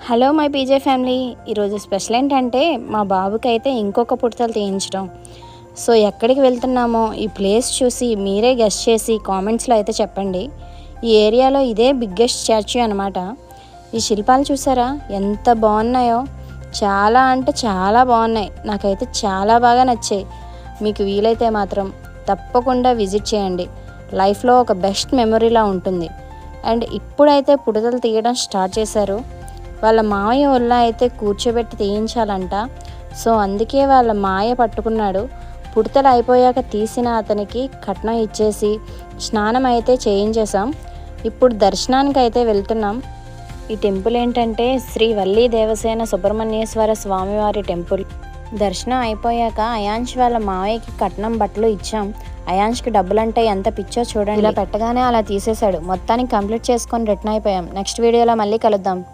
Hello my PJ family. ఈరోజు special ఏంటంటే మా బాబుకి అయితే ఇంకొక పుడతలు తీయించడం. సో ఎక్కడికి వెళ్తున్నామో ఈ ప్లేస్ చూసి మీరే గెస్ట్ చేసి కామెంట్స్లో అయితే చెప్పండి. ఈ ఏరియాలో ఇదే బిగ్గెస్ట్ స్టాచ్యూ అనమాట. ఈ శిల్పాలు చూసారా ఎంత బాగున్నాయో, చాలా అంటే చాలా బాగున్నాయి. నాకైతే చాలా బాగా నచ్చాయి. మీకు వీలైతే మాత్రం తప్పకుండా విజిట్ చేయండి. లైఫ్లో ఒక బెస్ట్ మెమొరీలా ఉంటుంది. అండ్ ఇప్పుడైతే పుడతలు తీయడం స్టార్ట్ చేశారు. వాళ్ళ మావయ్య వల్ల అయితే కూర్చోబెట్టి తీయించాలంట. సో అందుకే వాళ్ళ మాయ పట్టుకున్నాడు. పుడతలు అయిపోయాక తీసిన అతనికి కట్నం ఇచ్చేసి స్నానం అయితే చేయించేసాం. ఇప్పుడు దర్శనానికి అయితే వెళ్తున్నాం. ఈ టెంపుల్ ఏంటంటే శ్రీ వల్లీ దేవసేన సుబ్రహ్మణ్యేశ్వర స్వామివారి టెంపుల్. దర్శనం అయిపోయాక అయాంష్ వాళ్ళ మావయ్యకి కట్నం బట్టలు ఇచ్చాం. అయాంష్కి డబ్బులంటే ఎంత పిచ్చో చూడండి. ఇలా పెట్టగానే అలా తీసేశాడు. మొత్తానికి కంప్లీట్ చేసుకొని రిటర్న్ అయిపోయాం. నెక్స్ట్ వీడియోలో మళ్ళీ కలుద్దాం.